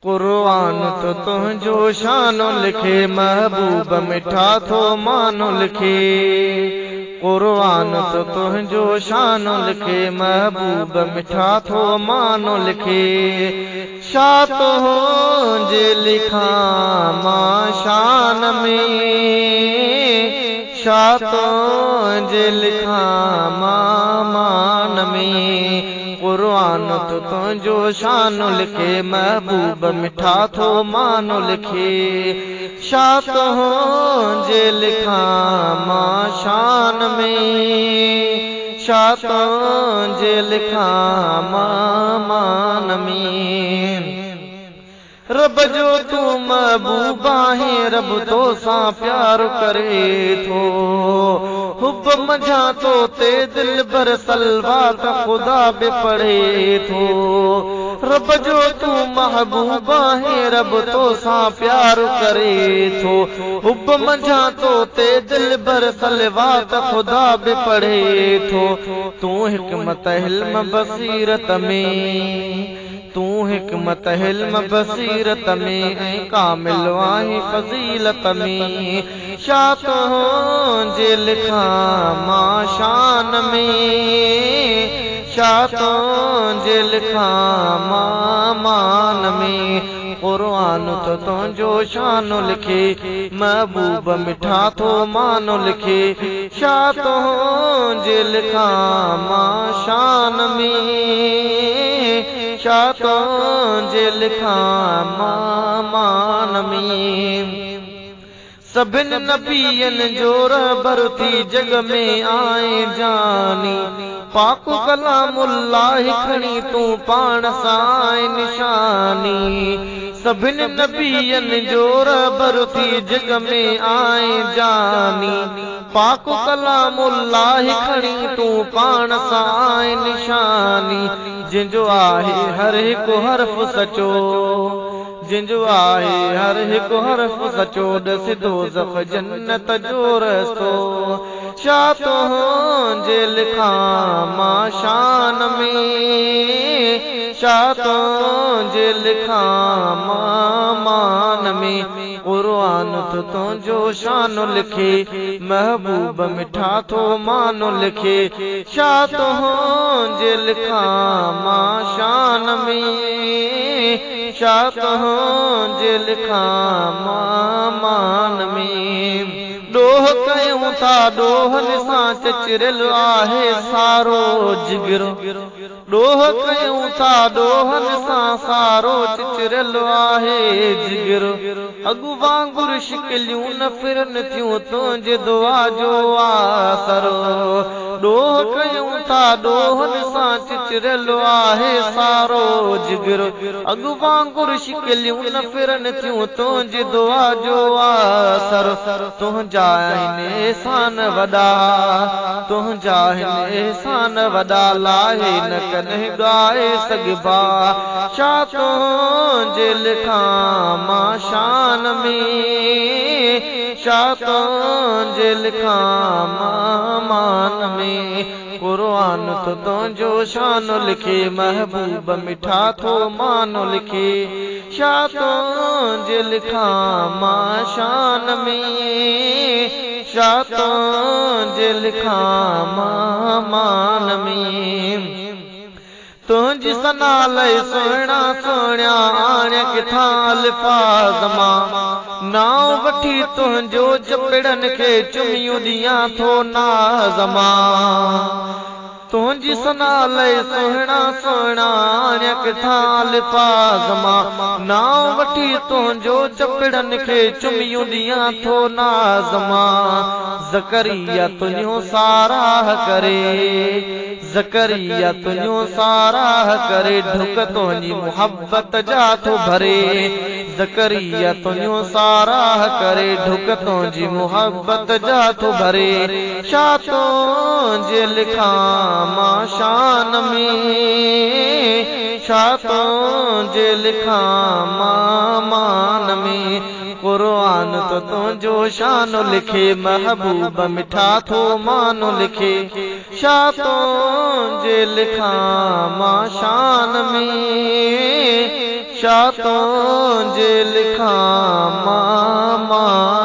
कुरान तो तुझो शानो लिखे महबूब मिठा थो मानो लिखे कुरान तो तुझो शानो लिखे महबूब मिठा थो मानो लिखे शा तो जे लिखा मां शान में शा तो जे लिखा मां मान में कुरान तो तुझो शानो लिखे महबूब मिठा थो मानो लिखे शा तो जे लिखा मां शान में शा तो जे लिखा मां मान में रब जो तू महबूब आहे रब तो सा प्यार करे थो हुब मझा तो ते दिल भर सलवात खुदा बि पढ़े थो रब जो तू महबूब आहे रब तो सा प्यार करे थो हुब मझा तो ते दिल भर सलवात खुदा बि पढ़े थो तू हिकमत इल्म बसीरत में तू हिकमत इल्म बसीरत में ऐं कामिल आहीं फज़ीलत में शा तो जे लिखा मां शान में शा तो जे लिखा मां मान में कुरान तो तुझो शानो लिखे महबूब मिठा थो मानो लिखे शा तो जे लिखा मां शान में शा तो जे लिखा मां मान में सभिन नबियन जो रहबर थी जग में आए जानी पाक कलामुल्लाह खणी तू पाण सां निशानी सभिन नबियन जो रहबर थी जग में आए जानी पाक कलामुल्लाह खणी तू पाण सां निशानी जिंजो आहे हर हिकु हर्फ सचो जिंजो आहे हर हिकु हर्फ सचो ॾस दोज़ख जन्नत जो रस्तो शा तो जे लिखा मां शान में शा तो जे लिखा मां मान में कुरान तो तुझो शानो लिखे महबूब मिठा थो मानो लिखे शा तो जे लिखा मां शान में शा तो जे लिखा मां मान में डोह कयूं था डोहन सां चचिरियल आहे सारो जिगरो डोह कयूं था डोहन सां सारो चचिरियल आहे जिगरो अॻु वांगुर शिकिलियूं न फिरन थियूं तुंहिंजे दुआ जो आसरो डोह कयूं था डोहन सां चचिरियल आहे सारो जिगरो अॻु वांगुर शिकिलियूं न फिरन थियूं तुंहिंजे दुआ जो आसरो तुंहिंजा आहिनि एहसान वॾा तुंहिंजा आहिनि एहसान वॾा लाहे न कॾहिं ॻाए सघिबा शा तो जे लिखा मां शान में शा तो जे लिखा मां मान में कुरान तो तुझो शानो लिखे महबूब मिठा थो मानो लिखे शा तो जे लिखा मां शान में शा तो जे लिखा मां मान में तुझी सना लई सोहणा सोहणिया आणे किथां अल्फाज़ मां नाव वठी तुंहिंजो जपिड़न खे चुमियूं ॾियां थो नाज़ मां तुझी सना लई सोहणा सोहणा आणे किथां अल्फाज़ मां नाव वठी तुंहिंजो जपिड़न खे चुमियूं ॾियां थो नाज़ मां ज़करिया तुंहिंजो साराह करे ज़करिया तुंहिंजो साराह करे ढुक तुंहिंजी मुहब्बत जा थो भरे ज़करिया तुंहिंजो साराह करे ढुक तुंहिंजी मुहब्बत जा थो भरे शा तो जे लिखा मां शान में शा तो जे लिखा मां मान में कुरान तो तुझो शानो लिखे महबूब मिठा थो मानो लिखे शा तो जे लिखा मां शान में शाह तुंहिंजे लिखां मां